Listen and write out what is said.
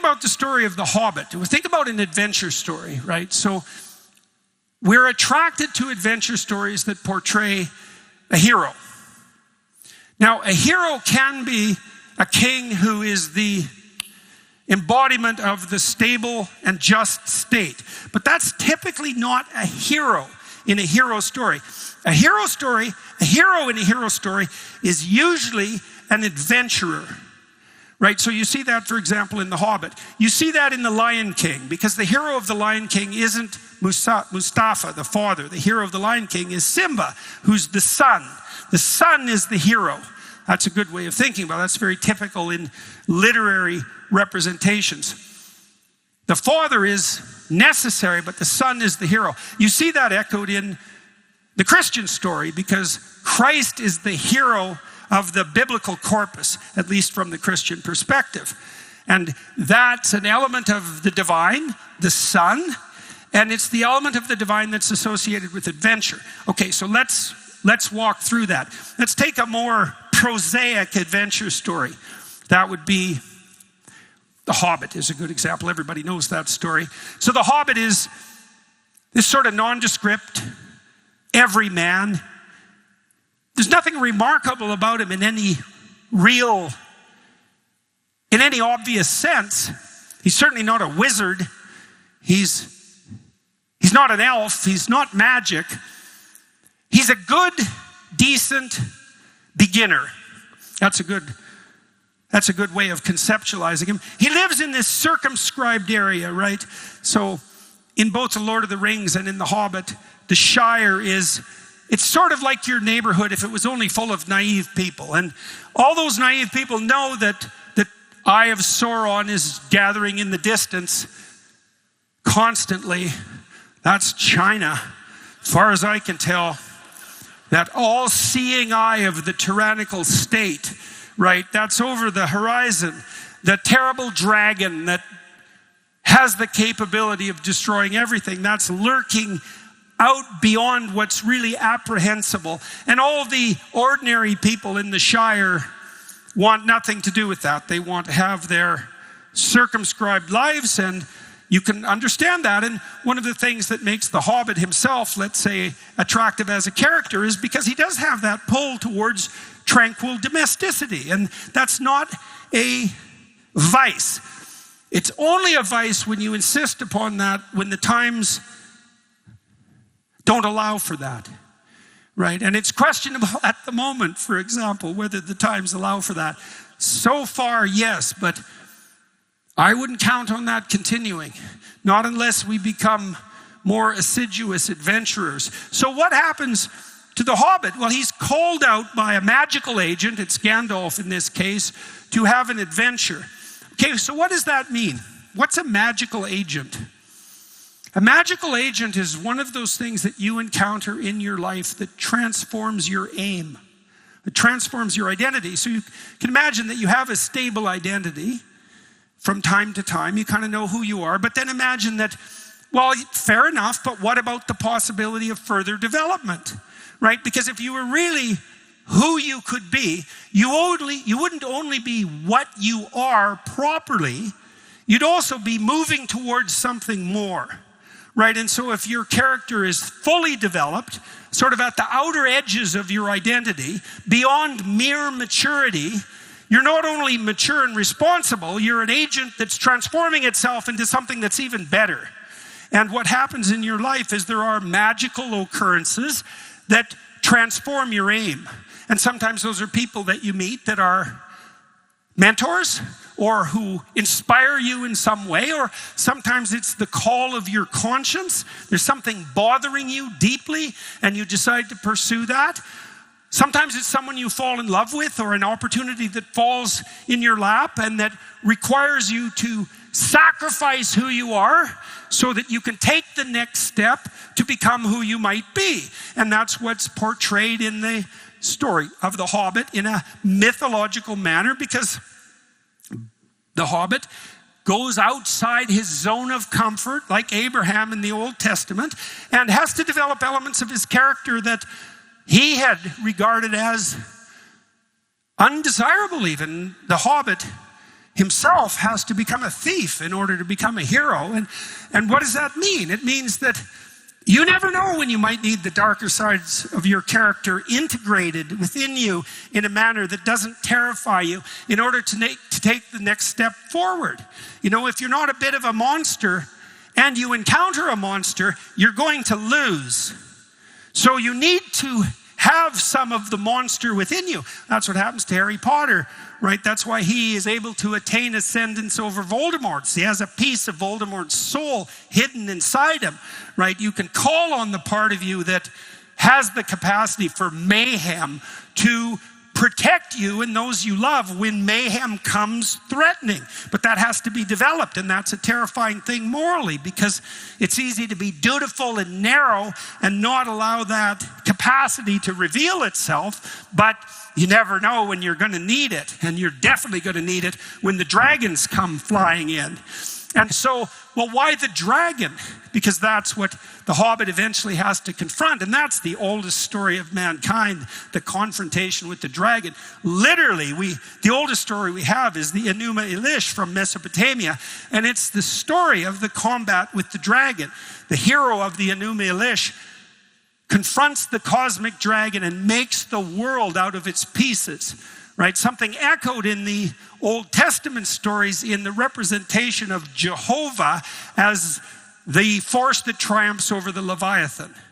about the story of the Hobbit, think about an adventure story, right? So we're attracted to adventure stories that portray a hero. Now, a hero can be a king who is the embodiment of the stable and just state. But that's typically not a hero in a hero story. A hero in a hero story is usually an adventurer. Right, so you see that, for example, in The Hobbit. You see that in The Lion King, because the hero of The Lion King isn't Mustafa, the father. The hero of The Lion King is Simba, who's the son. The son is the hero. That's a good way of thinking about it. That's very typical in literary representations. The father is necessary, but the son is the hero. You see that echoed in the Christian story, because Christ is the hero of the biblical corpus, at least from the Christian perspective. And that's an element of the divine, the Son, and it's the element of the divine that's associated with adventure. Okay, so let's walk through that. Let's take a more prosaic adventure story. That would be The Hobbit is a good example. Everybody knows that story. So The Hobbit is this sort of nondescript, everyman. There's nothing remarkable about him in any obvious sense. He's certainly not a wizard. He's not an elf. He's not magic. He's a good, decent beginner. That's a good way of conceptualizing him. He lives in this circumscribed area, right? So in both The Lord of the Rings and in The Hobbit, the Shire it's sort of like your neighborhood if it was only full of naive people. And all those naive people know that the Eye of Sauron is gathering in the distance constantly. That's China, as far as I can tell. That all-seeing eye of the tyrannical state, right? That's over the horizon. The terrible dragon that has the capability of destroying everything, that's lurking out beyond what's really apprehensible. And all the ordinary people in the Shire want nothing to do with that. They want to have their circumscribed lives, and you can understand that. And one of the things that makes the Hobbit himself, let's say, attractive as a character is because he does have that pull towards tranquil domesticity. And that's not a vice. It's only a vice when you insist upon that, when the times don't allow for that, right? And it's questionable at the moment, for example, whether the times allow for that. So far, yes, but I wouldn't count on that continuing, not unless we become more assiduous adventurers. So what happens to the Hobbit? Well, he's called out by a magical agent, it's Gandalf in this case, to have an adventure. Okay, so what does that mean? What's a magical agent? A magical agent is one of those things that you encounter in your life that transforms your aim. It transforms your identity. So you can imagine that you have a stable identity from time to time. You kind of know who you are. But then imagine that, well, fair enough, but what about the possibility of further development, right? Because if you were really who you could be, you wouldn't only be what you are properly, you'd also be moving towards something more. Right, and so if your character is fully developed, sort of at the outer edges of your identity, beyond mere maturity, you're not only mature and responsible, you're an agent that's transforming itself into something that's even better. And what happens in your life is there are magical occurrences that transform your aim. And sometimes those are people that you meet that are mentors, or who inspire you in some way, or sometimes it's the call of your conscience. There's something bothering you deeply, and you decide to pursue that. Sometimes it's someone you fall in love with, or an opportunity that falls in your lap and that requires you to sacrifice who you are so that you can take the next step to become who you might be. And that's what's portrayed in the story of the Hobbit in a mythological manner, because the Hobbit goes outside his zone of comfort, like Abraham in the Old Testament, and has to develop elements of his character that he had regarded as undesirable even. The Hobbit himself has to become a thief in order to become a hero. And what does that mean? It means that you never know when you might need the darker sides of your character integrated within you in a manner that doesn't terrify you in order to take the next step forward. You know, if you're not a bit of a monster and you encounter a monster, you're going to lose. So you need to have some of the monster within you. That's what happens to Harry Potter, right? That's why he is able to attain ascendance over Voldemort. He has a piece of Voldemort's soul hidden inside him, right? You can call on the part of you that has the capacity for mayhem to protect you and those you love when mayhem comes threatening. But that has to be developed, and that's a terrifying thing morally, because it's easy to be dutiful and narrow and not allow that capacity to reveal itself, but you never know when you're going to need it, and you're definitely going to need it when the dragons come flying in. And so, well, why the dragon? Because that's what the Hobbit eventually has to confront. And that's the oldest story of mankind, the confrontation with the dragon. Literally, the oldest story we have is the Enuma Elish from Mesopotamia. And it's the story of the combat with the dragon. The hero of the Enuma Elish confronts the cosmic dragon and makes the world out of its pieces. Right? Something echoed in the Old Testament stories in the representation of Jehovah as the force that triumphs over the Leviathan.